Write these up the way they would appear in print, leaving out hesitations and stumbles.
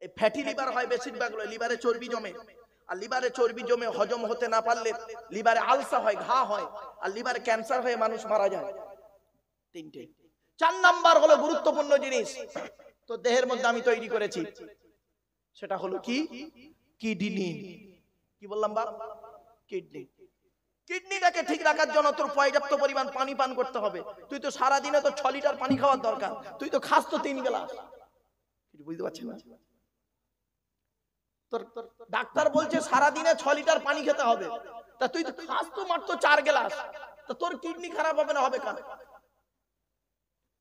এই fatty liver হয় বেশিরভাগ, লিভারে চর্বি জমে, আর লিভারে চর্বি জমে হজম হতে না পারলে লিভারে আলসার হয়, ঘা হয়, আর লিভারে ক্যান্সার হয়ে মানুষ মারা যায়। তিনটে। 4 নাম্বার হলো গুরুত্বপূর্ণ জিনিস তো দেহের মধ্যে আমি তৈরি করেছি, সেটা হলো কি? কিডনি। কি বললাম বাপ? কিডনি। কিডনিটাকে ঠিক রাখার জন্য তোর পর্যাপ্ত পরিমাণ পানি পান করতে হবে। তুই তো সারা দিনে তো 6 লিটার পানি খাওয়ার দরকার, তুই তো খাস তো 3 গ্লাস। কিছু বুঝতে পারছিস না? তোর ডাক্তার বলছে সারা দিনে 6 লিটার পানি খেতে হবে, তা তুই তো খাস তো মাত্র 4 গ্লাস, তা তোর কিডনি খারাপ হবে না হবে কেন?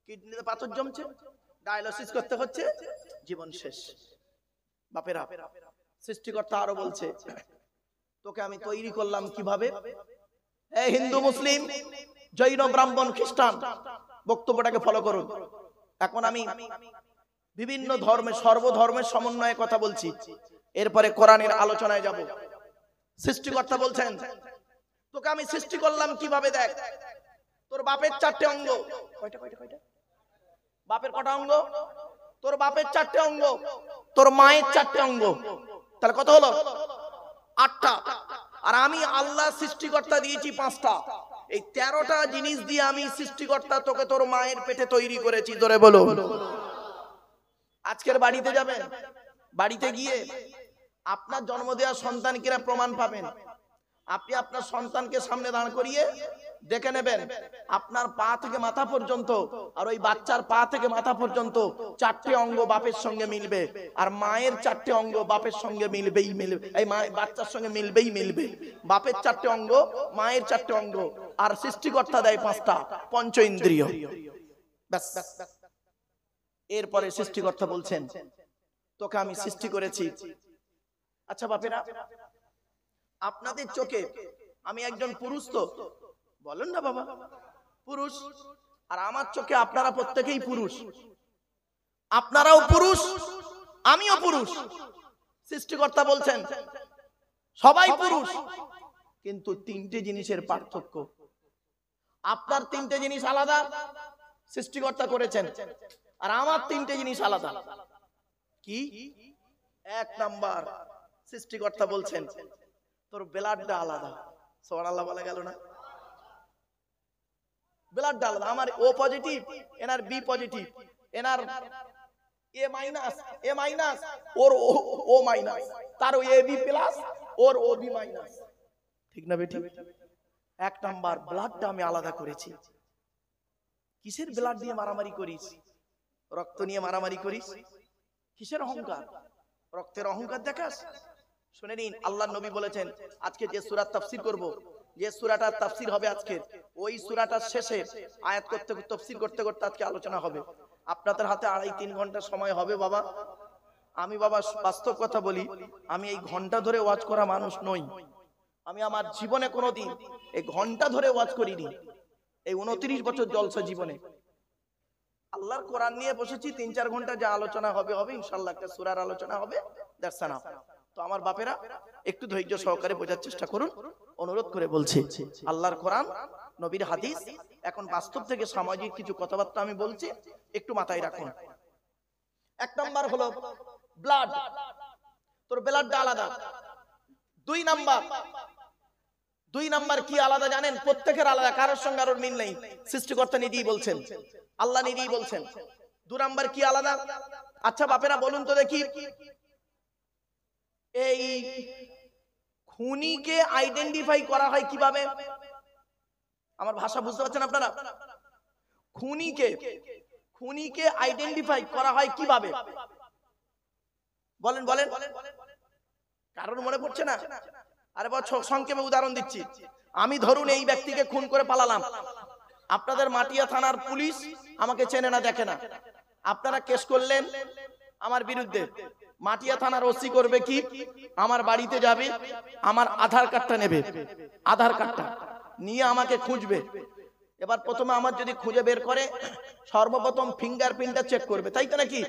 কিডনিতে পাথর জমছে, ডায়ালিসিস করতে হচ্ছে, জীবন শেষ। বাপেরা, সৃষ্টিকর্তা আরো বলছে তোকে আমি তৈরি করলাম কিভাবে? এই হিন্দু, মুসলিম, জৈন, ব্রাহ্মণ, খ্রিস্টান, বক্তব্যটাকে ফলো করুন। এখন আমি বিভিন্ন ধর্মের, সর্বধর্মের সমন্বয়ে কথা বলছি, এরপরে কোরআনের আলোচনায় যাব। সৃষ্টিকর্তা বলছেন তোকে আমি সৃষ্টি করলাম কিভাবে? দেখ, তোর বাপের 4টে অঙ্গ। কয়টা কয়টা কয়টা? বাপের কটা অঙ্গ? তোর বাপের 4টে অঙ্গ, তোর মায়ের 4টে অঙ্গ, তাহলে কত হলো? 8টা। আর আমি আল্লাহ সৃষ্টিকর্তা দিয়েছি 5টা। এই 13টা জিনিস দিয়ে আমি সৃষ্টিকর্তা তোকে তোর মায়ের পেটে তৈরি করেছি। ধরে বলো। আজকের বাড়িতে যাবেন, বাড়িতে গিয়ে আপনার জন্ম দেওয়া সন্তানকেরা প্রমাণ পাবেন। আপনি আপনার সন্তানকে সামনে দাঁড় করিয়ে দেখে নেবেন, আপনার পা থেকে মাথা পর্যন্ত আর ওই বাচ্চার পা থেকে মাথা পর্যন্ত 4টে অঙ্গ বাপের সঙ্গে মিলবে, আর মায়ের 4টে অঙ্গ বাপের সঙ্গে মিলবেই মিলবে, এই বাচ্চার সঙ্গে মিলবেই মিলবে। বাপের 4টে অঙ্গ, মায়ের 4টে অঙ্গ, আর সৃষ্টিকর্তা দেয় 5টা, পঞ্চ ইন্দ্রিয়। ব্যাস। এরপরে সৃষ্টিকর্তা বলছেন তোকে আমি সৃষ্টি করেছি। আচ্ছা বাপেরা, আপনাদের চোখে আমি একজন পুরুষ তো বলেন না বাবা? পুরুষ। আর আমার চোখে আপনারা প্রত্যেকেই পুরুষ, আপনারাও পুরুষ, আমিও পুরুষ। সৃষ্টিকর্তা বলছেন সবাই পুরুষ, কিন্তু 3টে জিনিসের পার্থক্য। আপনার 3টে জিনিস আলাদা সৃষ্টিকর্তা করেছেন, আর আমার 3টে জিনিস আলাদা। কি? 1 নাম্বার, সৃষ্টিকর্তা বলছেন তোর ব্লাডটা আলাদা। সুবহানাল্লাহ বলা গেল না? ব্লাডটা আলাদা। আমার ও পজিটিভ, এনার বি পজিটিভ, এনার এ মাইনাস, এ মাইনাস, ওর ও মাইনাস, তার ও A B plus, or O B minus. ঠিক না বেটি? 1 নাম্বার, ব্লাডটা আমি আলাদা করেছি। কিসের ব্লাড দিয়ে মারামারি করিস? রক্ত নিয়ে মারামারি করিস? কিসের অহংকার? রক্তের অহংকার দেখাস? শুনে নিন, আল্লাহর নবী বলেছেন আজকে যে সূরা তাফসীর করব, যে সূরাটার তাফসীর হবে আজকে, ওই সূরাটার শেষে আয়াত করতে তাফসীর করতে করতে আজকে আলোচনা হবে। আপনাদের হাতে 2.5-3 ঘন্টা সময় হবে বাবা। আমি বাবা বাস্তব কথা বলি, আমি এই ঘন্টা ধরে ওয়াজ করা মানুষ নই। আমি আমার জীবনে কোনোদিন এই ঘন্টা ধরে ওয়াজ করিনি। এই 29 বছর জলসা জীবনে আল্লাহর কোরআন নিয়ে বসেছি। 3-4 ঘন্টা যা আলোচনা হবে হবে ইনশাআল্লাহ, একটা সূরার আলোচনা হবে। That's enough. তো আমার বাপেরা একটু ধৈর্য সহকারে বোঝার চেষ্টা করুন, অনুরোধ করে বলছি। আল্লাহর কোরআন, নবীর হাদিস, এখন বাস্তব থেকে সামাজিক কিছু কথাবার্তা আমি বলছি, একটু মাথায় রাখুন। 1 নাম্বার হলো ব্লাড, তোর ব্লাডটা আলাদা। 2 নাম্বার কি আলাদা জানেন? প্রত্যেকের আলাদা, কারোর সঙ্গে কারোর মিল নেই। সৃষ্টিকর্তা নিজেই বলছেন, আল্লাহ নিজেই বলছেন। 2 নাম্বার কি আলাদা? আচ্ছা বাপেরা বলুন তো দেখি, এই খুনিকে আইডেন্টিফাই করা হয় কিভাবে? আমার ভাষা বুঝতে পারছেন আপনারা? খুনিকে আইডেন্টিফাই করা হয় কিভাবে? বলেন বলেন। কারণ মনে পড়ছে না? আরে বাবা সংক্ষেপে উদাহরণ দিচ্ছি। আমি ধরুন এই ব্যক্তিকে খুন করে পালালাম, আপনাদের মাটিয়া থানার পুলিশ আমাকে চেনে না, দেখে না, আপনারা কেস করলেন আমার বিরুদ্ধে। মাটিয়া থানার ওসি করবে কি? আমার বাড়িতে যাবে, আমার আধার কার্ডটা নেবে, আধার কার্ডটা নিয়ে আমাকে খুঁজবে। এবার প্রথমে আমার যদি খুঁজে বের করে, সর্বপ্রথম ফিঙ্গারপ্রিন্টটা চেক করবে, তাই তো নাকি?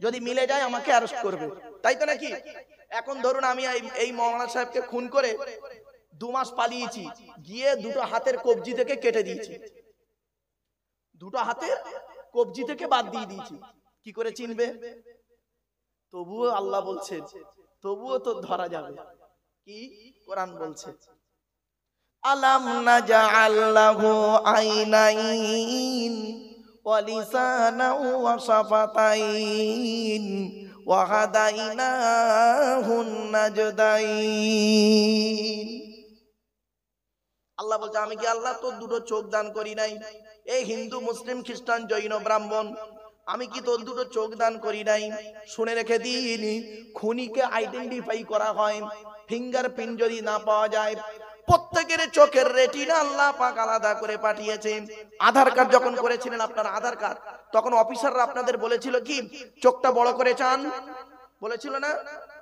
যদি মিলে যায় আমাকে অ্যারেস্ট করবে, তাই তো নাকি? এখন ধরুন আমি এই মৌলানা সাহেবকে খুন করে 2 মাস পালিয়েছি, গিয়ে 2টো হাতের কবজি থেকে কেটে দিয়েছি, 2টো হাতের কবজি থেকে বাদ দিয়ে দিয়েছি। কি করে চিনবে? তবুও আল্লাহ বলছেন তবুও তো ধরা যাবে। কি কোরআন বলছে, আলাম নাজআল লাহু আইনাইন ওয়া লিসানান ওয়া শাফাতাইন ওয়া হাদাইনাহুন নাজদাইন। আল্লাহ বলছে আমি কি আল্লাহ তোর দুটো চোখ দান করি নাই? এই হিন্দু মুসলিম খ্রিস্টান জৈন ব্রাহ্মণ, আমি কি তোর দুটো চোখ দান করি নাই? শুনে রেখে দিন, খুনিকে আইডেন্টিফাই করা হয়, ফিঙ্গারপ্রিন্ট যদি না পাওয়া যায়, প্রত্যেকের চোখের রেটিনা আল্লাহ পাক আলাদা করে পাঠিয়েছে। আধার কার্ড যখন করেছিলেন আপনার আধার কার্ড, তখন অফিসাররা আপনাদের বলেছিল কি চোখটা বড় করে চান, বলেছিল না?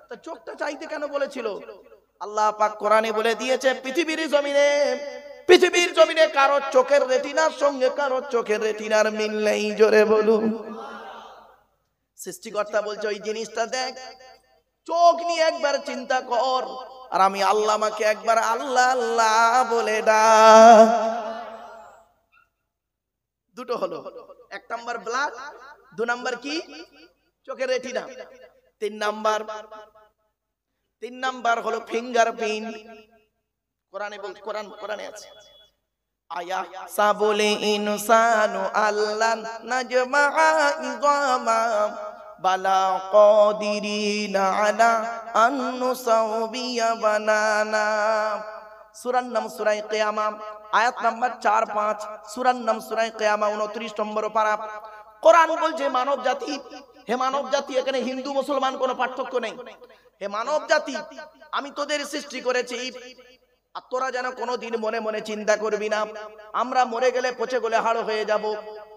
তা চোখটা চাইতে কেন বলেছিল? আল্লাহ পাক কোরআনে বলে দিয়েছে পৃথিবীর জমিনে কারো চোখের রেটিনার সঙ্গে কারো চোখের রেটিনার মিল নেই। জোরে বলুন। সৃষ্টিকর্তা বলছে ওই জিনিসটা দেখ, চোখ নিয়ে একবার চিন্তা কর, আর আমি আল্লাহ আমাকে একবার আল্লাহ আল্লাহ বলে ডাক। দুটো হলো, এক নাম্বার ব্লাড, দু নাম্বার কি চোখের রেটিনা, তিন নাম্বার হলো ফিঙ্গারপ্রিন্ট। কোরআনে আছে, আয়া সাবুল ইনসানু আল্লাহ নাজমা ইযামা বালা কাদিরিনা আলা আন নুসাউবিয়া বানানা। সূরার নাম সূরা কিয়ামা, আয়াত নাম্বার 4-5, সূরার নাম সূরা কিয়ামা 29 নম্বর পারা। কোরআন বলছে মানব জাতি, হে মানব জাতি, এখানে হিন্দু মুসলমান কোনো পার্থক্য নেই। হে মানব জাতি, আমি তোদের সৃষ্টি করেছি, আর তোরা যেন কোনোদিন মনে মনে চিন্তা করবি না আমরা মরে গেলে পচে গলে হাড় হয়ে যাব,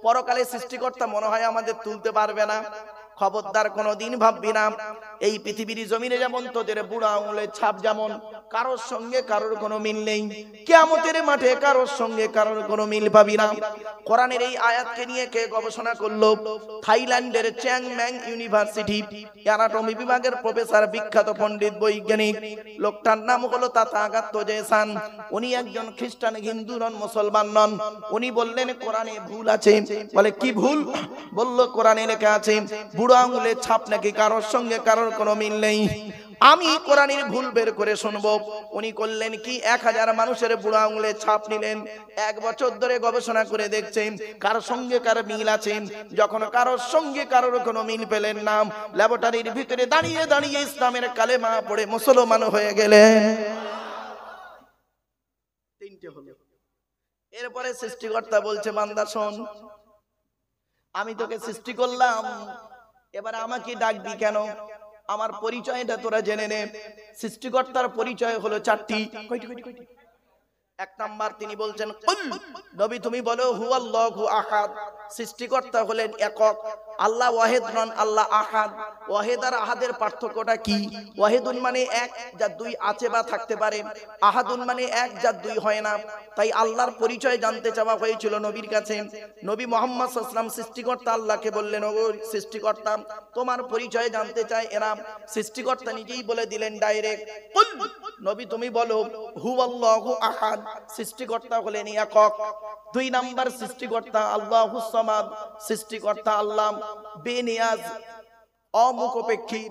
পরকালে সৃষ্টিকর্তা মনে হয় আমাদের তুলতে পারবে না। খবরদার কোনোদিন ভাববি না এই পৃথিবীর জমিনে যেমন তোদের বুড়া আঙুলের ছাপ, যেমন কারোর সঙ্গে কারোর কোনো মিল নেই, কিয়ামতের মাঠে কারোর সঙ্গে কারোর কোনো মিল পাবি না। কোরআনের এই আয়াতকে নিয়ে কে গবেষণা করলো? থাইল্যান্ডের চ্যাংম্যাং ইউনিভার্সিটি অ্যানাটমি বিভাগের প্রফেসর, বিখ্যাত পণ্ডিত বৈজ্ঞানিক, লোকটার নাম হলো তাথাগাত জেসান। উনি একজন খ্রিস্টান, হিন্দু নন, মুসলমান নন। উনি বললেন কোরআনে ভুল আছে। বলে কি ভুল? বলল কোরআনে লেখা আছে বুড়ো আঙুলের ছাপ নাকি কারোর সঙ্গে কারোর কোনো মিল নেই। আমি কোরআনের ভুল বের করে শুনবো। উনি করলেন কি, 1000 মানুষের বুড়ো আঙুলের ছাপ নিলেন, 1 বছর ধরে গবেষণা করে দেখছেন কারোর সঙ্গে কার মিল আছে। যখন কারোর সঙ্গে কারোর কোনো মিল পেলেন না, ল্যাবরেটরির ভিতরে দাঁড়িয়ে দাঁড়িয়ে ইসলামের কালেমা পড়ে মুসলমান হয়ে গেলেন। 3টে হলো। এরপরে সৃষ্টিকর্তা বলছে বান্দা শোন, আমি তোকে সৃষ্টি করলাম, এবার আমাকে ডাকবি কেন? আমার পরিচয়টা তোরা জেনে নে। সৃষ্টিকর্তার পরিচয় হলো 4টি। কয়টি? 1 নাম্বার তিনি বলছেন কুল, নবী তুমি বলো হুয়াল্লাহু আহাদ। সৃষ্টিকর্তা হলেন একক, আল্লাহ ওয়াহিদ নন, আল্লাহ আহাদ। ওয়াহিদ আর আহাদের পার্থক্যটা কি? ওয়াহিদুন মানে এক, যার 2 আছে বা থাকতে পারে, আহাদুন মানে এক, যার 2 হয় না। তাই আল্লাহর পরিচয় জানতে চাওয়া হয়েছিল নবীর কাছে। নবী মুহাম্মদ সাল্লাল্লাহু আলাইহি ওয়াসাল্লাম সৃষ্টিকর্তা আল্লাহকে বললেন, ওগো সৃষ্টিকর্তা তোমার পরিচয় জানতে চায় এরা। সৃষ্টিকর্তা নিজেই বলে দিলেন ডাইরেক্ট, কুল নবী তুমি বলো হুয়াল্লাহু আহাদ। সৃষ্টিকর্তা হলেন একক। 2 নাম্বার সৃষ্টিকর্তা আল্লাহুস সামাদ। সৃষ্টিকর্তা আল্লাহ বেনিয়াজ, অমুখপেক্ষী,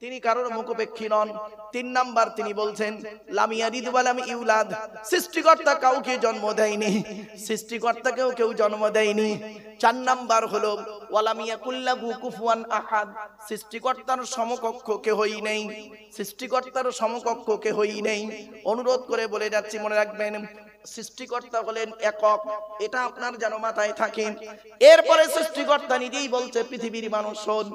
তিনি কারোর মুখপেক্ষী নন। 3 নাম্বার তিনি বলছেন লাম ইয়ালিদ ওয়া লাম ইউলাদ। সৃষ্টিকর্তা কাউকে জন্ম দেয়নি, সৃষ্টিকর্তাকেও কেউ জন্ম দেয়নি। 4 নাম্বার হলো ওয়ালাম ইয়াকুল্লাহু কুফুয়ান আহাদ। সৃষ্টিকর্তার সমকক্ষ কেউই নেই, সৃষ্টিকর্তার সমকক্ষ কেউই নেই। অনুরোধ করে বলে যাচ্ছি, মনে রাখবেন সৃষ্টিকর্তা হলেন একক, এটা আপনার যেন মাথায় থাকে। এরপরে সৃষ্টিকর্তা নিজেই বলছে পৃথিবীর মানুষ শোন,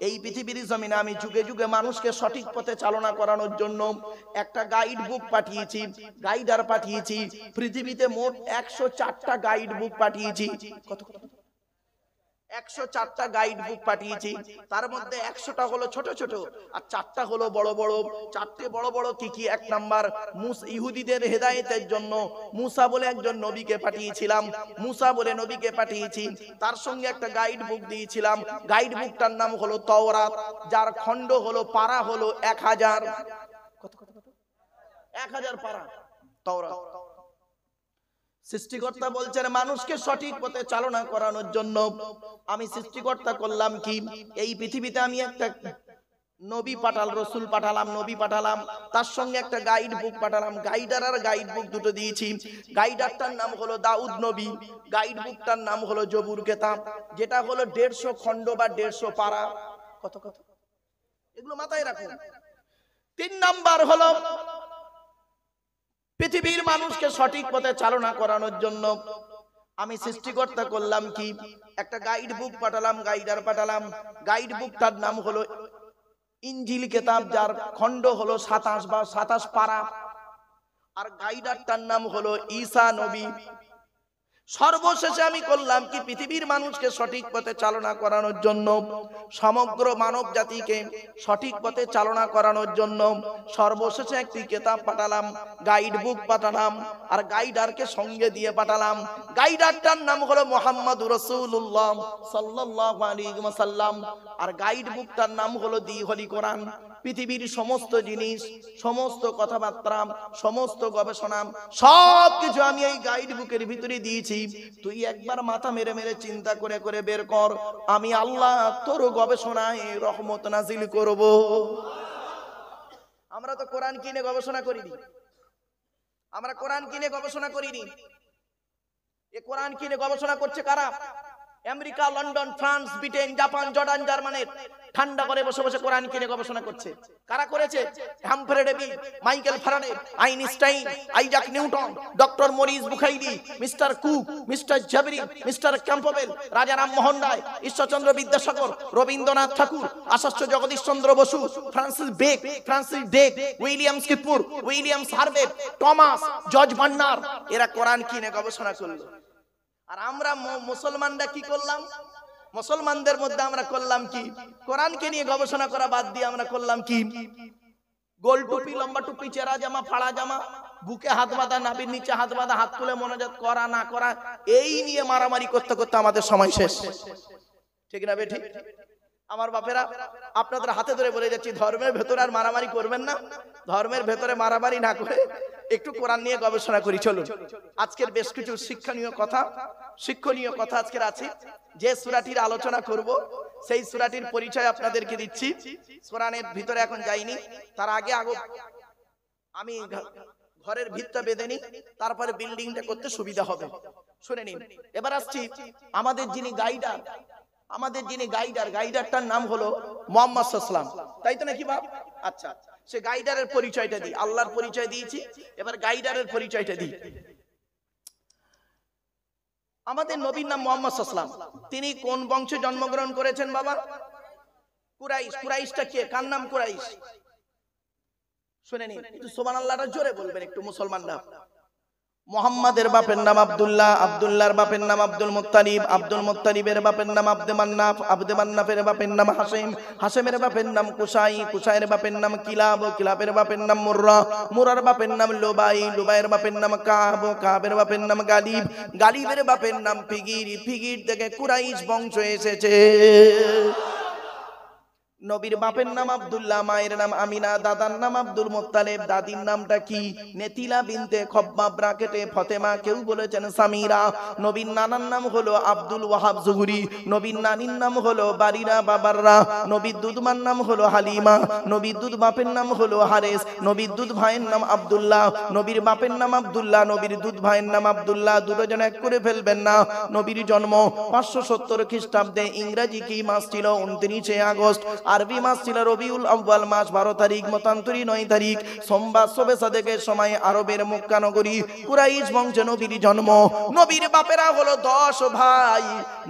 এই পৃথিবীর জমিনে আমি যুগে যুগে মানুষকে সঠিক পথে চালনা করানোর জন্য একটা গাইড বুক পাঠিয়েছি, গাইডার পাঠিয়েছি। পৃথিবীতে মোট 104টা গাইড বুক পাঠিয়েছি। কত? 104টা গাইড বুক পাঠিয়েছি। তার মধ্যে 100টা হলো ছোট ছোট, আর 4টা হলো বড় বড়। 4টে বড় বড় কি কি? 1 নাম্বার ইহুদিদের হেদায়েতের জন্য মুসা বলে একজন নবীকে পাঠিয়েছিলাম, মুসা বলে নবীকে পাঠিয়েছি। তার সঙ্গে একটা গাইড বুক দিয়েছিলাম, গাইড বুকটার নাম হলো তাওরাত, যার খণ্ড হলো পারা হলো 1000। কত? 1000 পারা তাওরাত। সৃষ্টিকর্তা বলছেন মানুষকে সঠিক পথে চালনা করানোর জন্য আমি সৃষ্টিকর্তা করলাম কি, এই পৃথিবীতে আমি একটা নবী পাঠাল, রসুল পাঠালাম, নবী পাঠালাম, তার সঙ্গে একটা গাইড বুক পাঠালাম। গাইডার আর গাইড বুক দুটো দিয়েছি। গাইডারটার নাম হলো দাউদ নবী, গাইড বুকটার নাম হলো জবুর কেতাব, যেটা হলো 150 খণ্ড বা 150 পারা। কত কত এগুলো মাথায় রাখুন। 3 নাম্বার হলো পৃথিবীর মানুষকে সঠিক পথে চালনা করানোর জন্য আমি সৃষ্টিকর্তা করলাম কি, একটা গাইড বুক পাঠালাম, গাইডার পাঠালাম। গাইড বুকটার নাম হলো ইনজিল কেতাব, যার খণ্ড হলো 27 বা 27 পারা। আর গাইডারটার নাম হলো ঈসা নবী। সর্বশেষে আমি করলাম কি, পৃথিবীর মানুষকে সঠিক পথে চালনা করানোর জন্য, সমগ্র মানব জাতিকে সঠিক পথে চালনা করানোর জন্য সর্বশেষে একটি কেতাব পাঠালাম, গাইড বুক পাঠালাম, আর গাইডারকে সঙ্গে দিয়ে পাঠালাম। গাইডারটার নাম হলো মুহাম্মদুর রাসূলুল্লাহ সাল্লাল্লাহু আলাইহি ওয়াসাল্লাম, আর গাইড বুকটার নাম হলো দি হোলি কোরআন। পৃথিবীর সমস্ত জিনিস, সমস্ত কথাবার্তা, সমস্ত গবেষণা সব কিছু আমি এই গাইড বুকের ভিতরে দিয়েছি। তুই একবার মাথা মেরে মেরে চিন্তা করে করে বের কর, আমি আল্লাহ তোর গবেষণায় রহমত নাজিল করব। আমরা তো কোরআন কিনে গবেষণা করিনি, আমরা কোরআন কিনে গবেষণা করিনি। এ কোরআন কিনে গবেষণা করছে কারা? America, London, France, Britain, Japan, Jordan, জার্মানির ঠান্ডা করে বসে বসে কোরআন কিনে গবেষণা করছে। কারা করেছে? Humphry Davy, Michael Faraday, Einstein, Isaac Newton, doctor Maurice বুখাইরি, mister Cook, mister Jabri, mister Campbell, Raja Rammohan Roy, Ishwarchandra Vidyasagar, Rabindranath Tagore, Acharya Jagadish Chandra Bose, Francis Drake, William স্কিপুর, William Harvey, Thomas, George Bernard, এরা কোরআন কিনে গবেষণা করলো। আর আমরা মুসলমানরা কি করলাম? মুসলমানদের মধ্যে আমরা করলাম কি, কোরআনকে নিয়ে গবেষণা করা বাদ দিয়ে আমরা করলাম কি, গোল টুপি, লম্বা টুপি, চেরা জামা, ফাড়া জামা, বুকে হাত বাঁধা, নাভির নিচে হাত বাঁধা, হাত তুলে মোনাজাত করা না করা, এই নিয়ে মারামারি করতে করতে আমাদের সময় শেষ। ঠিক না বেঠিক? আমার বাপেরা, আপনাদের হাতে ধরে বলে যাচ্ছি, ধর্মের ভেতরে আর মারামারি করবেন না। ধর্মের ভেতরে মারামারি না করে একটু কোরআন নিয়ে গবেষণা করি। চলুন, আজকের বেশ কিছু শিক্ষণীয় কথা আজকের আছে। যে সূরাটির আলোচনা করব সেই সূরাটির পরিচয় আপনাদেরকে দিচ্ছি। কোরআনের ভিতরে এখন যাইনি, তার আগে আমি ঘরের ভিতটা বেঁধে নিই, তারপরে বিল্ডিংটা করতে সুবিধা হবে। শুনে নিন। এবার আসছি আমাদের যিনি গাইডারটার নাম হলো মুহাম্মদ সাল্লাল্লাহু আলাইহি ওয়াসাল্লাম, তাই তো নাকি বাপ? আচ্ছা, সে গাইডারের পরিচয়টা দিই। আল্লাহর পরিচয় দিয়েছি, এবার গাইডারের পরিচয়টা দিই। আমাদের নবীর নাম মুহাম্মদ সাল্লাল্লাহু আলাইহি ওয়াসাল্লাম। তিনি কোন বংশে জন্মগ্রহণ করেছেন বাবা? কুরাইশ। কুরাইশটা কে? কার নাম কুরাইশ? শুনে নিন, একটু সুবহানাল্লাহটা জোরে বলবেন একটু মুসলমানরা। মুহাম্মাদের বাপের নাম আব্দুল্লাহ, আব্দুল্লাহর বাপের নাম আব্দুল মুত্তালিব, আব্দুল মুত্তালিবের বাপের নাম আব্দে মান্নাফ, আব্দে মান্নাফের বাপের নাম হাশিম, হাশিমের বাপের নাম কুসাই, কুসাইয়ের বাপের নাম কিলাব, কিলাবের বাপের নাম মুররা, মুরার বাপের নাম লুবাই, লুবাইয়ের বাপের নাম কাব, কাবের বাপের নাম গালিব, গালিবের বাপের নাম ফিগির, ফিগির থেকে কুরাইশ বংশ এসেছে। নবীর বাপের নাম আব্দুল্লাহ, মায়ের নাম আমিনা, দাদার নাম আব্দুল মুত্তালিব, দাদির নামটা কি? নেতিলা বিনতে খব্বাব ব্রাকেটে ফতেমা, কেউ বলেছেন সামিরা। নবীর নানার নাম হলো আব্দুল ওয়াহাব জুহরি, নবীর নানির নাম হলো বারিরা বাবাররা, নবীর দুধমার নাম হলো হালিমা, নবীর দুধ বাপের নাম হলো হারেস, নবীর দুধ ভাইয়ের নাম আব্দুল্লাহ, নবীর বাপের নাম আব্দুল্লাহ, নবীর দুধ ভাইয়ের নাম আব্দুল্লাহ, দুটো জন এক করে ফেলবেন না। নবীর জন্ম 570 খ্রিস্টাব্দে, ইংরেজি কি মাস ছিল? 29শে আগস্ট, আরবি মাস ছিল রবিউল আউয়াল মাস 12 তারিখ, মতান্তরী 9 তারিখ, সোমবার শবে সাদেকের সময় আরবের মক্কা নগরী কুরাইশ বংশে নবীর জন্ম। নবীর বাপেরা হলো 10 ভাই,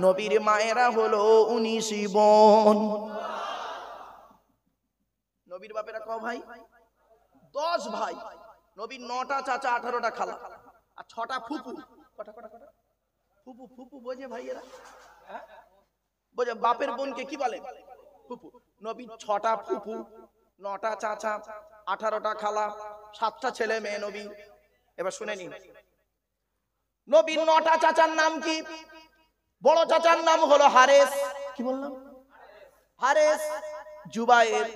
নবীর মায়েরা হলো 19 বোন। নবীর বাপেরা ক ভাই? 10 ভাই। নবীর 9টা চাচা, 18টা খালা, আর 6টা ফুপু। কটা কটা কটা ফুপু? ফুপু বোঝে ভাইয়েরা? হ্যাঁ বোঝে। বাপের বোনকে কি বলে? ফুপু। নবীর 6টা ফুপু, 9টা চাচা, 18টা খালা, 7টা ছেলে মেয়ে নবী। এবার শুনে নিন, নবীর 9টা চাচার নাম কি? বড় চাচার নাম হলো হারেস। কি বললাম? হারেস, জুবায়ের,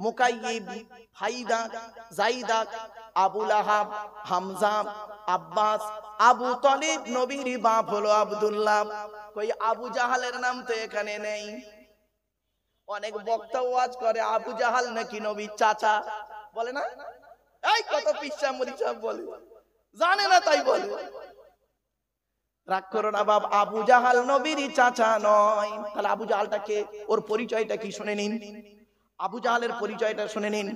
মুকাইয়িব, হাইদা, জাইদা, আবু লাহাব, হামজা, আব্বাস, আবু তালিব। নবীর বাপ হলো আব্দুল্লাহ। কই আবু জাহালের নাম তো এখানে নেই। অনেক বক্তা ওয়াজ করে আবু জাহাল নাকি নবীর চাচা, বলে না? এই কত পিচ্চা মরিচা বলে, জানে না তাই বলে। রাগ করো না বাবা, আবু জাহাল নবীর চাচা নয়। তাহলে আবু জাহালটা কে? ওর পরিচয়টা কি শুনে নিন। আবু জাহালের পরিচয়টা শুনে নিন।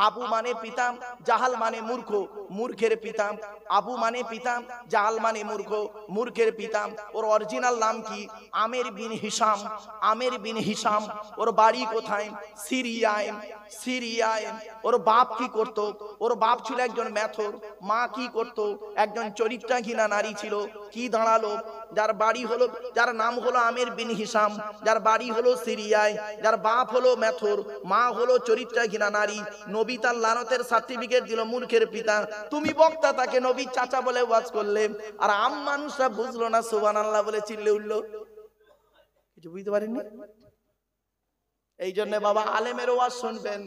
আবু মানে পিতা, জাহাল মানে মূর্খ, মূর্খের পিতা। আবু মানে পিতা, জাহাল মানে মূর্খ, মূর্খের পিতা। ওর অরিজিনাল নাম কি? আমের বিন হিসাম। আমের বিন হিসাম। ওর বাড়ি কোথায়? সিরিয়ায়। সিরিয়ায়। ওর বাপ কি করত? ওর বাপ ছিল একজন মেথর। মা কি করত? একজন চরিত্রহীনা নারী ছিল। কি দাঁড়ালো? যার বাড়ি হলো, যার নাম হলো আমের বিন হিসাম, যার বাড়ি হলো সিরিয়ায়, যার বাপ হলো মেথর, মা হলো চরিত্রহীনা নারী, নবী তার লানতের সার্টিফিকেট দিল মূর্খের পিতা। তুমি বক্তা তাকে নবীর চাচা বলে ওয়াজ করলে, আর আম মানুষরা বুঝলো না, সুবহানাল্লাহ বলে চিল্লে উঠলো। কিছু বুঝতে পারেননি? এই জন্য বাবা আলেমের ওয়াজ শুনবেন।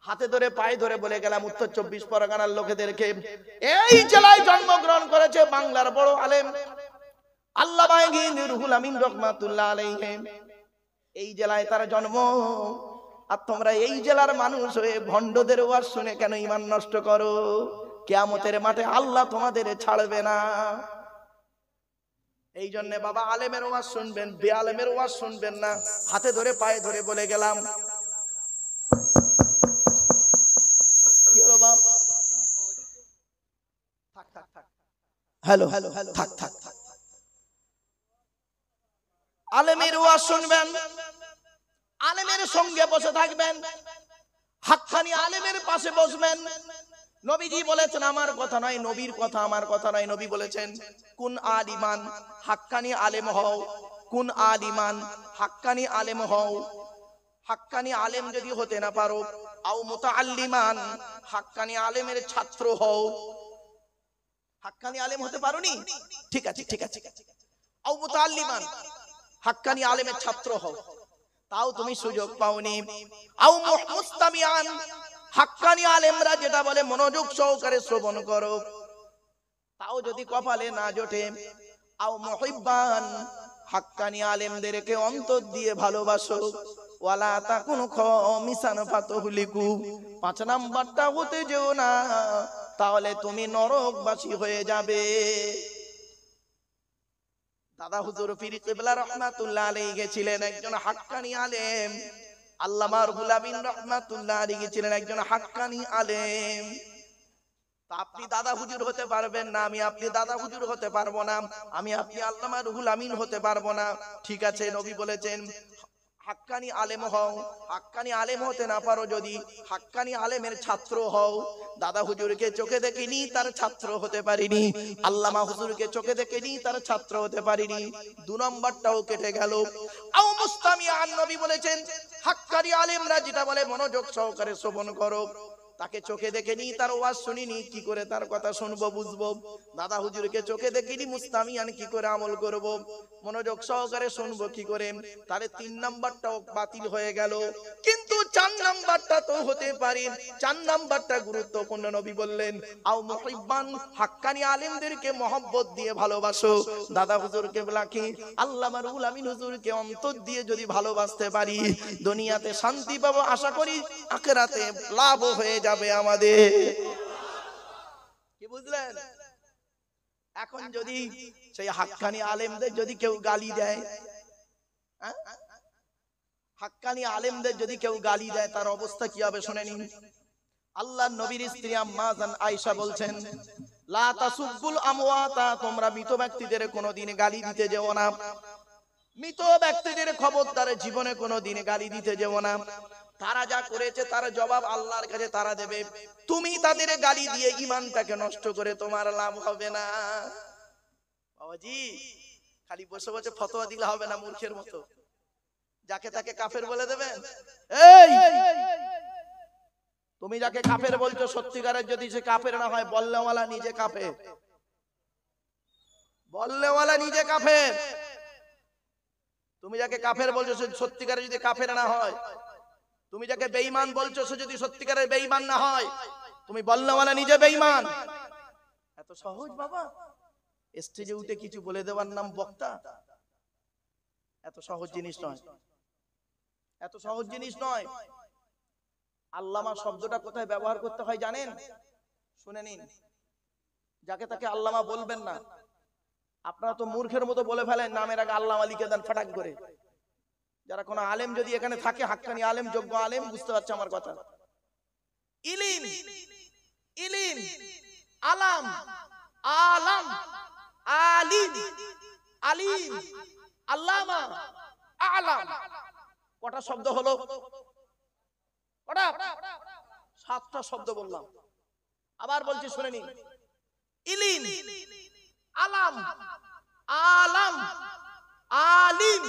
হাতে ধরে পায়ে ধরে বলে গেলাম উত্তর 24 পরগনার লোকেদেরকে, এই জেলায় জন্মগ্রহণ করেছে বাংলার বড় আলেম আল্লামা রুহুল আমিন রহমাতুল্লাহ আলাইহি। এই জেলায় তার জন্ম। আর তোমরা এই জেলার মানুষ হয়ে ভণ্ডদের ওয়াজ শুনে কেন ঈমান নষ্ট করো? কিয়ামতের মাঠে আল্লাহ তোমাদের ছাড়বে না। এই জন্য বাবা আলেমের ওয়াজ শুনবেন, বেআলেমের ওয়াজ শুনবেন না। হাতে ধরে পায়ে ধরে বলে গেলাম। কি হলো বাপ? থাক থাক থাক, হ্যালো হ্যালো হ্যালো, থাক থাক থাক। আলেমের ওয়াজ শুনবেন, আলেমের সঙ্গে বসে থাকবেন, হাক্কানি আলেমের পাশে বসবেন। নবীজি বলেছেন আমার কথা নয়, নবীর কথা আমার কথা নয়। নবী বলেছেন কুন আলিমান, হাক্কানি আলেম হও। কুন আলিমান, হাক্কানি আলেম হও। হাক্কানি আলেম যদি হতে না পারো, আও মুতাআল্লিমান, হাক্কানি আলেমের ছাত্র হও। হাক্কানি আলেম হতে পারোনি? ঠিক আছে ঠিক আছে। আও মুতাআল্লিমান, হাক্কানি আলেমের ছাত্র হও, তাও তুমি সুযোগ পাওনি। আও মুস্তামিআন, হাক্কানি আলেমরা যেটা বলে মনোযোগ সহকারে শ্রবণ করো, তাও যদি কপালে না জোটে। আও মুহিব্বান, হাক্কানি আলেমদেরকে অন্তর দিয়ে ভালোবাসো। ওয়ালা তাকুন খামিসান ফাতুহলিকু, 5 নাম্বারটা হতে যেও না, তাহলে তুমি নরকবাসী হয়ে যাবে। দাদা হুজুর পীর কিবলা রাহমাতুল্লাহ আলাইহি গেছিলেন একজন হাক্কানি আলেম। আল্লামা রুহুল আমিন রাহমাতুল্লাহ আলাইহি ছিলেন একজন হাক্কানি আলেম। তা আপনি দাদা হুজুর হতে পারবেন না, আমি আপনি দাদা হুজুর হতে পারবো না, আমি আপনি আল্লামা রুহুল আমিন হতে পারবো না। ঠিক আছে, নবী বলেছেন হাক্কানি আলেম হও। হাক্কানি আলেম হতে না পারো যদি, হাক্কানি আলেমের ছাত্র হও। দাদা হুজুরকে চোখে দেখিনি, তার ছাত্র হতে পারিনি। আল্লামা হুজুরকে চোখে দেখিনি, তার ছাত্র হতে পারিনি। 2 নম্বরটাও কেটে গেল। আও মুস্তামিআন, নবী বলেছেন হাক্কানি আলেমরা যেটা বলে মনোযোগ সহকারে শ্রবণ করো। তাকে চোখে দেখিনি, তার ওয়াজ শুনিনি, কি করে তার কথা শুনবো বুঝবো? দাদা হুজুরকে চোখে দেখিনি, মুস্তামিআন কি করে আমল করব? মনোযোগ সহকারে শুনবো কি করে? তাহলে 3 নাম্বারটাও বাতিল হয়ে গেল। কিন্তু 4 নাম্বারটা তো হতে পারে। 4 নাম্বারটা গুরুত্বপূর্ণ। নবী বললেন আও মুহিব্বান, হাক্কানি আলেমদেরকে মহব্বত দিয়ে ভালোবাসো। দাদা হুজুরকে বলাকি আল্লামা রুহুল আমিন হুজুরকে অন্তর দিয়ে যদি ভালোবাসতে পারি, দুনিয়াতে শান্তি পাবো, আশা করি আখিরাতে লাভ হয়ে যাবে আমাদের। কি বুঝলেন? এখন যদি সেই হাক্কানি আলেমদের যদি কেউ গালি দেয়, হাক্কানি আলেমদের যদি কেউ গালি দেয়, তার অবস্থা কি হবে শুনে নিন। আল্লাহর নবীর স্ত্রী আম্মা জান আয়েশা বলছেন লা তাসুব্বুল আমওয়াতা, তোমরা মৃত ব্যক্তিদের কোনোদিন গালি দিতে যেও না। মৃত ব্যক্তিদের খবরদার জীবনে কোনোদিন গালি দিতে যেও না। তারা যা করেছে তার জবাব আল্লাহর কাছে তারা দেবে। তুমি তাদের গালি দিয়ে ঈমানটাকে নষ্ট করে তোমার লাভ হবে না। বাবাজি খালি বসে বসে ফতোয়া দিলে হবে না মূর্খের মতো, যাকে তাকে কাফের বলে দেবেন। এই তুমি যাকে কাফের বলছো, সত্যিকারের যদি সে কাফের না হয়, বললেওয়ালা নিজে কাফের। বললেওয়ালা নিজে কাফের। তুমি যাকে কাফের বলছো সে সত্যিকারের যদি কাফের না হয়, তুমি যাকে বেঈমান বলছো সে যদি সত্যিকারের বেঈমান না হয়, তুমি বললেওয়ালা নিজে বেঈমান। এত সহজ বাবা? স্টেজে উঠে কিছু বলে দেওয়ার নাম বক্তা? এত সহজ জিনিস নয়। এত সহজ জিনিস নয়। আল্লামা শব্দটা কোথায় ব্যবহার করতে হয় জানেন? শুনে নিন। যাকে তাকে আল্লামা বলবেন না। আপনারা তো মূর্খের মতো বলে ফেলেন, নামের আগে আল্লামা লিখে দেন ফাটাক করে। যারা কোনো আলেম যদি এখানে থাকে, হাক্কানি আলেম, যোগ্য আলেম, বুঝতে পারছে আমার কথা। ইলিম, ইলিম, আলাম, আলাম, আলিম, আলিম, আল্লামা, আলাম। কটা শব্দ হলো? কটা? 7টা শব্দ বললাম। আবার বলছি, শুনে নিন। ইলিম, আলাম, আলাম, আলিম,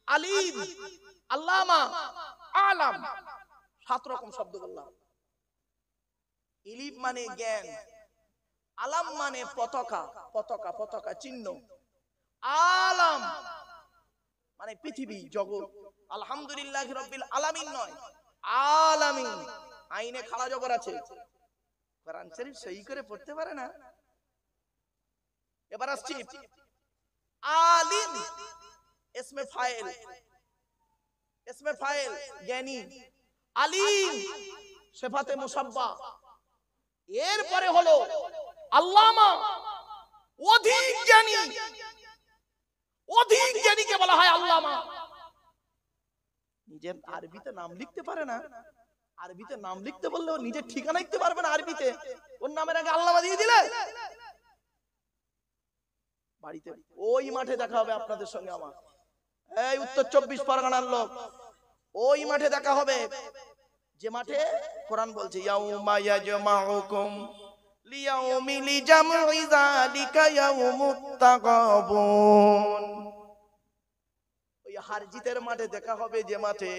আলিম, আল্লামা, আলাম। 7 রকম শব্দ বললাম। ইলিম মানে জ্ঞান, আলাম মানে পতাকা, পতাকা, পতাকা, চিহ্ন, আলাম মানে পৃথিবী, জগৎ। আলহামদুলিল্লাহ রাব্বিল আলামিন নয়, আলামিন। আইনে খাড়া জবর আছে, কোরআন শরীফ সহি করে পড়তে পারে না। এবার আসছি আলিম, ইসমে ফাইল, ইসমে ফাইল জ্ঞানী, আলিম সিফাতে মুসাব্বা। এরপরে হলো আল্লামা, অধিক জ্ঞানী। অধিক জ্ঞানীকে বলা হয় আল্লামা। নিজের আরবিতে নাম লিখতে পারে না, আরবিতে নাম লিখতে বললেও নিজের ঠিকানা লিখতে পারবে না আরবিতে, ওর নামের আগে আল্লামা দিয়ে দিলে বাড়িতে ওই মাঠে দেখা হবে আপনাদের সঙ্গে আমার। এই উত্তর 24 পরগনার লোক, ওই মাঠে দেখা হবে যে মাঠে কোরআন বলছে ইয়াউমা ইয়াজমাউকুম লিয়াউমিল জামঈ যালিকা ইয়াউমুত তাগাবুন। ওই হারজিতের মাঠে দেখা হবে, যে মাঠে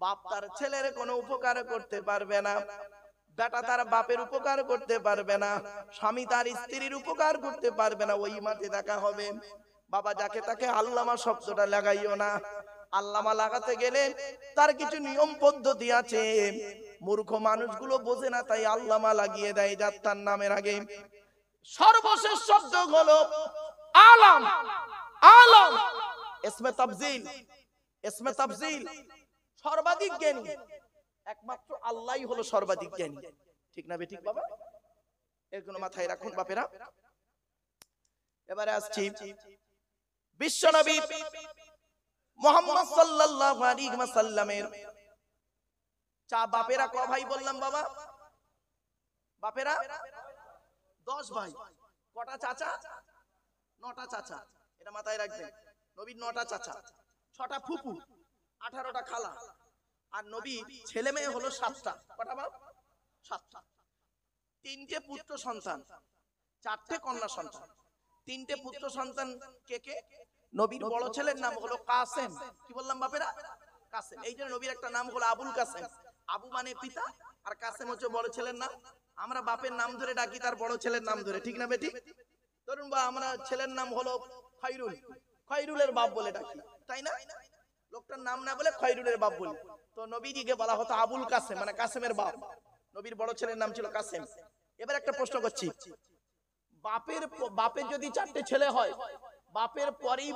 বাপ তার ছেলের কোনো উপকার করতে পারবে না, বেটা তার বাপের উপকার করতে পারবে না, স্বামী তার স্ত্রীর উপকার করতে পারবে না। ওই মাঠে দেখা হবে। বাবা যাকে তাকে আল্লামা শব্দটা লাগাইও না। আল্লামা লাগাতে গেলে তার কিছু নিয়ম পদ্ধতি আছে, মূর্খ মানুষগুলো বোঝে না, তাই আল্লামা লাগিয়ে দেয় যার তার নামের আগে। সর্বশেষ শব্দ হলো আলাম, আলাম ইসমে তাফজিল, ইসমে তাফজিল সর্বাধিক জ্ঞানী। একমাত্র আল্লাহই হলো সর্বাধিক জ্ঞানী। ঠিক না বেঠিক বাবা? এগুলো মাথায় রাখুন বাপেরা। এবারে আসছি বিশ্বনবী মুহাম্মদ সাল্লাল্লাহু আলাইহি ওয়াসাল্লামের চা বাপেরা ক ভাই বললাম বাবা? বাপেরা 10 ভাই। কটা চাচা? 9টা চাচা। এটা মাথায় রাখবেন। নবীর 9টা চাচা, 6টা ফুফু, 18টা খালা। আর নবী ছেলে মেয়ে হলো 7টা। কটা বাপ? 7টা। 3টে পুত্র সন্তান, 4টে কন্যা সন্তান। 3টে পুত্র সন্তান কে কে? নবীর বড় ছেলের নাম হলো কাসেম। কি বললাম বাপেরা? কাসেম। এই জন্য নবীর একটা নাম হলো আবুল কাসেম। আবু মানে পিতা, আর কাসেম হচ্ছে বড় ছেলের নাম। আমরা বাপের নাম ধরে ডাকি তার বড় ছেলের নাম ধরে, ঠিক না বেটি? ধরুন বা আমরা ছেলের নাম হলো খয়রুল, খয়রুলের বাপ বলে ডাকি, তাই না? লোকটার নাম না বলে খয়রুলের বাপ বলি। তো নবীজিকে বলা হতো আবুল কাসেম, মানে কাসেমের বাপ। নবীর বড় ছেলের নাম ছিল কাসেম। এবার একটা প্রশ্ন করছি, বাপের যদি 4টে ছেলে হয়, বাপের পরেই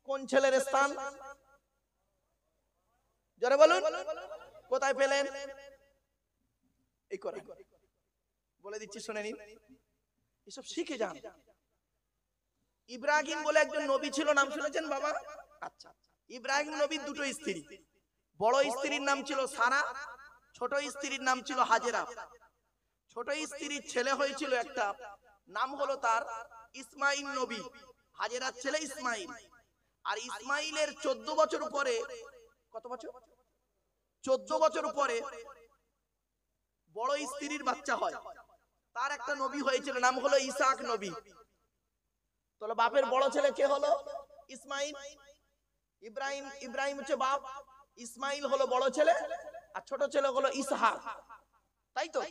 কোন ছেলের স্থান? জোরে বলুন। কোথায় পেলেন? এই করে বলে দিচ্ছি, শুনে নিন, এসব শিখে যান। ইব্রাহিম বলে একজন নবী ছিল, নাম শুনেছেন বাবা? আচ্ছা, ইব্রাহিম নবীর 2টো স্ত্রী। বড় স্ত্রীর নাম ছিল সারা, ছোট স্ত্রীর নাম ছিল হাজেরা। ছোট স্ত্রীর ছেলে হয়েছিল একটা, নাম হলো তার ইসমাইল নবী। হাজেরার ছেলে ইসমাইল। আর ইসমাইলের 14 বছর পরে, কত বছর? 14 বছর পরে বড় স্ত্রীর বাচ্চা হয়। তার একটা নবী হয়েছিল, নাম হলো ইসাক নবী। তাহলে বাপের বড় ছেলে কে হলো? ইসমাইল। ইব্রাহিম হচ্ছে বাপ, ইসমাইল হলো বড় ছেলে, আর ছোট ছেলে হলো ইসহাক। তাই তো?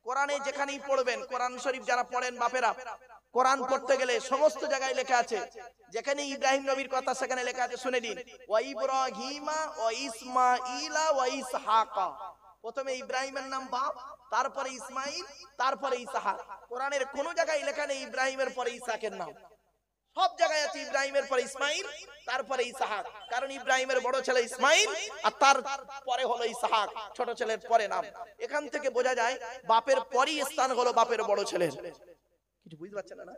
কোরআনে যেখানেই পড়বেন, কোরআন শরীফ যারা পড়েন বাপেরা, কোরআন পড়তে গেলে সমস্ত জায়গায় লেখা আছে, যেখানে ইব্রাহিম নবীর কথা সেখানে লেখা আছে, শুনে দিন, ওয়া ইব্রাহিমা ওয়া ইসমাঈলা ওয়া ইসহাকা। প্রথমে ইব্রাহিমের নাম বাপ, তারপরে ইসমাইল, তারপরে ইসহাক। কোরআনের কোন জায়গায় লেখা নেই ইব্রাহিমের পরে ইসহাকের নাম। সব জায়গায় আছে ইব্রাহিমের পরে ইসমাইল, তারপরে ইসহাক, কারণ ইব্রাহিমের বড় ছেলে ইসমাইল আর তার পরে হলো ইসহাক, ছোট ছেলের পরে নাম। এখান থেকে বোঝা যায় বাপের পরই স্থান হলো বাপের বড় ছেলের। কিছু বুঝতে পারছেন না?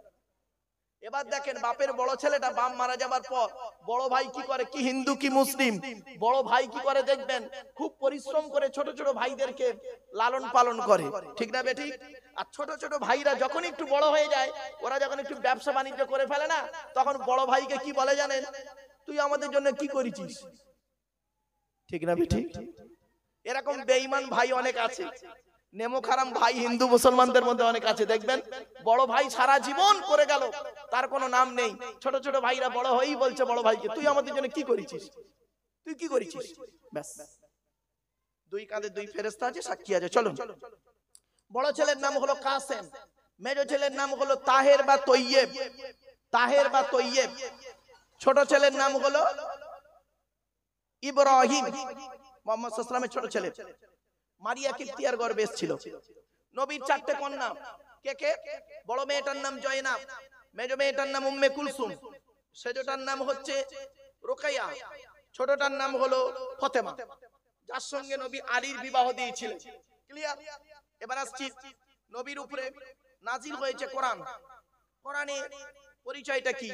এবার দেখেন বাপের বড় ছেলেটা বাপ মারা যাবার পর বড় ভাই কি করে, কি হিন্দু কি মুসলিম, বড় ভাই কি করে দেখবেন খুব পরিশ্রম করে ছোট ছোট ভাইদেরকে লালন পালন করে, ঠিক না বেঠিক? আর ছোট ছোট ভাইরা যখন একটু বড় হয়ে যায়, ওরা যখন একটু ব্যবসা বাণিজ্য করে ফেলে না, তখন বড় ভাইকে কি বলে জানেন? তুই আমাদের জন্য কি করেছিস, ঠিক না বেঠিক? এরকম বেঈমান ভাই অনেক আছে, নেমো খারাম ভাই হিন্দু মুসলমানদের মধ্যে অনেক আছে। দেখবেন বড় ভাই সারা জীবন করে গেল, তার কোনো নাম নেই, ছোট ছোট ভাইরা বড় হয়েই বলছে বড় ভাইকে তুই আমাদের জন্য কি করেছিস, তুই কি করেছিস। ব্যাস, দুই কাঁধে দুই ফেরেশতা আছে, সাক্ষী আছে। চলুন, বড় ছেলের নাম হলো কাসেম, মেজো ছেলের নাম হলো তাহের বা তৈয়েব, তাহের বা তৈয়েব। ছোট ছেলের নাম হলো ইব্রাহিম, মুহাম্মদ সাল্লাল্লাহু আলাইহি ওয়াসাল্লামের ছোট ছেলে। মারিয়া কিপ্তিয়ার গর্ভে ছিল। নবীর চারটে কন্যা, কে কে? বড় মেয়েটার নাম জয়নাব, মেজো মেয়েটার নাম উম্মে কুলসুম, সেজোটার নাম হচ্ছে রুকাইয়া, ছোটটার নাম হলো ফাতেমা, যার সঙ্গে নবী আলীর বিবাহ দিয়েছিলেন। ক্লিয়ার? এবার আসছি নবীর উপরে নাজিল হয়েছে কোরআন। কোরআনে পরিচয়টা কি?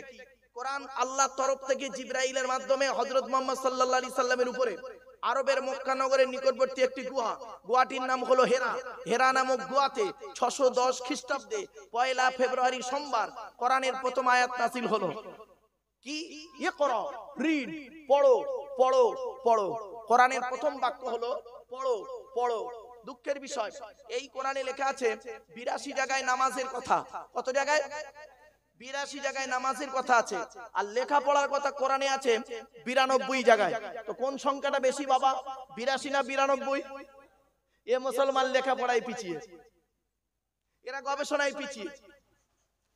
কোরআন আল্লাহর তরফ থেকে জিবরাইলের মাধ্যমে হযরত মুহাম্মদ সাল্লাল্লাহু আলাইহি সাল্লামের উপরে আরবের মক্কা নগরের নিকটবর্তী একটি গুহা, গুহাটির নাম হলো হেরা, হেরা নামক গুহাতে 610 খ্রিস্টাব্দে 1 ফেব্রুয়ারি সোমবার কোরআনের প্রথম আয়াত নাযিল হলো। কি? ইকরা, রিড, পড়ো পড়ো পড়ো। কোরআনের প্রথম বাক্য হলো পড়ো পড়ো। দুঃখের বিষয়, এই কোরআনে লেখা আছে 82 জায়গায় নামাজের কথা। কত জায়গায়? 82 জায়গায় নামাজের কথা আছে, আর লেখাপড়ার কথা কোরআনে আছে 92 জায়গায়। তো কোন সংখ্যাটা বেশি বাবা, 82 না 92? এ মুসলমান লেখাপড়ায় পিছিয়ে, এরা গবেষণায় পিছিয়ে।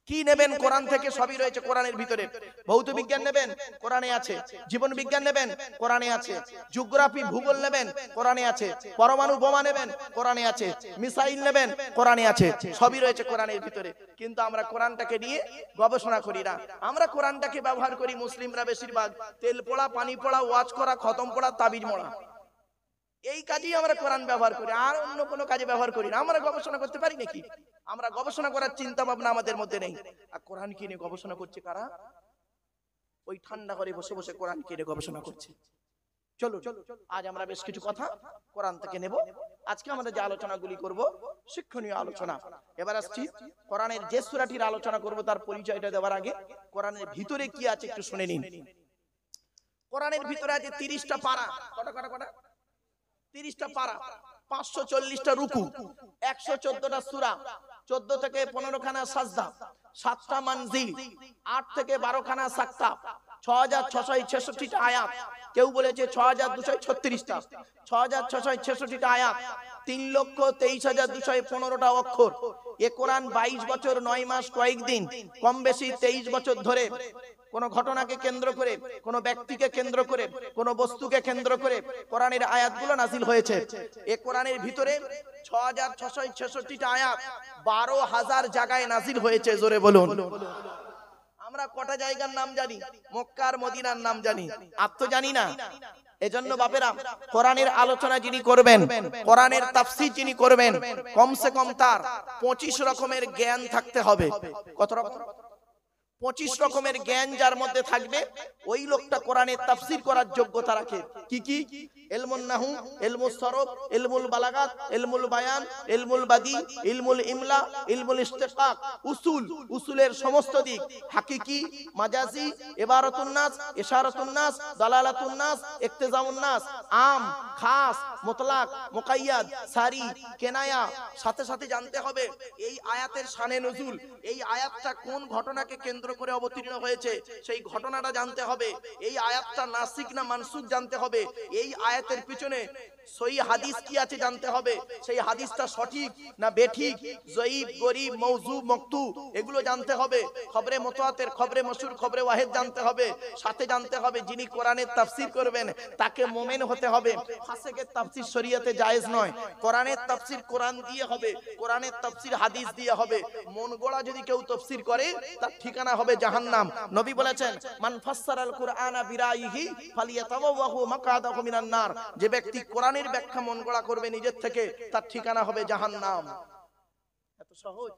কি নেবেন কোরআন থেকে? সবই রয়েছে কোরআনের ভিতরে। ভৌত বিজ্ঞান নেবেন, কোরআনে আছে। জীবন বিজ্ঞান নেবেন, কোরআনে আছে। জিওগ্রাফি ভূগোল নেবেন, কোরআনে আছে। পরমাণু বোমা নেবেন, কোরআনে আছে। মিসাইল নেবেন, কোরআনে আছে। সবই রয়েছে কোরআনের ভিতরে। কিন্তু আমরা কোরআনটাকে নিয়ে গবেষণা করি না। আমরা কোরআনটাকে ব্যবহার করি মুসলিমরা বেশিরভাগ তেল পোড়া, পানি পোড়া, ওয়াজ করা, খতম পড়া, তাবিজ মোড়া, এই কাজেই আমরা কোরআন ব্যবহার করি, আর অন্য কোনো কাজে ব্যবহার করি না। আমরা গবেষণা করতে পারি নাকি? আমরা গবেষণা করার চিন্তা ভাবনা আমাদের মধ্যে নেই। আর কোরআন কি নিয়ে গবেষণা করছে কারা? ওই ঠান্ডা করে বসে বসে কোরআন কি নিয়ে গবেষণা করছে। চলো, আজ আমরা বেশ কিছু কথা কোরআন থেকে নেব। আজকে আমরা যে আলোচনাগুলি করব শিক্ষণীয় আলোচনা। এবার আসছি কোরআনের যে সূরাটির আলোচনা করব তার পরিচয়টা দেওয়ার আগে কোরআনের ভিতরে কি আছে একটু শুনে নিন। কোরআনের ভিতরে আছে 30টা পারা। কটা কটা কটা? 30টা পারা, 540টা রুকু, 114টা সূরা, 14 থেকে 15 খানা সাজদা, 7টা মানজিল, 8 থেকে 12 খানা সাক্তা, 6666টা আয়াত। কেউ বলেছে 6236টা, 6666টা আয়াত, 3,23,215টা অক্ষর। এ কোরআন 22 বছর 9 মাস কয়েকদিন, কম বেশি 23 বছর ধরে কোন ঘটনাকে কেন্দ্র করে, কোন ব্যক্তিকে কেন্দ্র করে, কোন বস্তুকে কেন্দ্র করে কোরআনের আয়াতগুলো নাযিল হয়েছে। এই কোরআনের ভিতরে 6666টা আয়াত 12,000 জায়গায় নাযিল হয়েছে। জোরে বলুন। আমরা কটা জায়গার নাম জানি? মক্কা আর মদিনার নাম জানি, আর তো জানি না। এজন্য বাপেরা কোরআনের আলোচনা যিনি করবেন, কোরআনের তাফসীর যিনি করবেন, কমসে কম তার 25 রকমের জ্ঞান থাকতে হবে। কত রকম? 25 রকমের জ্ঞান যার মধ্যে থাকবে, ওই লোকটা কোরআনের তাফসীর করার যোগ্যতা রাখে। কি কি? ইলমুন নাহু, ইলমুস সরফ, ইলমুল বালাগাত, ইলমুল বায়ান, ইলমুল বাদি, ইলমুল ইমলা, ইলমুল ইশতিকাক, উসুল, উসুলের সমস্ত দিক, হাকিকি, মাজাজি, ইবারাতুন নাস, ইশারাতুন নাস, দালালাতুন নাস, ইক্তিজাউন নাস, আম, খাস, মুতলাক, মুকাইয়াদ, সারি, কেনায়া। সাথে সাথে জানতে হবে এই আয়াতের শানে নুজুল, এই আয়াতটা কোন ঘটনাকে কেন্দ্র করে অবতীর্ণ হয়েছে সেই ঘটনাটা জানতে হবে। এই আয়াতটা নাসিক না মানসুখ জানতে হবে। এই আয়াতের পিছনে সহি হাদিস কি আছে জানতে হবে, সেই হাদিসটা সঠিক না বেঠিক, জয়ীব, গরিব, মৌজু, মকতু, এগুলো জানতে হবে। খবরে মুতাওয়াতির, খবরে মাশহুর, খবরে ওয়াহিদ জানতে হবে। সাথে জানতে হবে যিনি কোরআনের তাফসীর করবেন তাকে মুমিন হতে হবে। ফাসিকের তাফসীর শরীয়তে জায়েজ নয়। কোরআনের তাফসীর কোরআন দিয়ে হবে, কোরআনের তাফসীর হাদিস দিয়ে হবে। মন গড়া যদি কেউ তাফসীর করে তার ঠিকানা হবে জাহান্নাম। নবী বলেছেন, মান ফাসসারাল কুরআনা বিরাইহি ফালিয়াতাওয়াহু মাকআদাহু মিনান নার। যে ব্যক্তি কোরআনের ব্যাখ্যা মন গড়া করবে নিজের থেকে, তার ঠিকানা হবে জাহান্নাম। এত সহজ।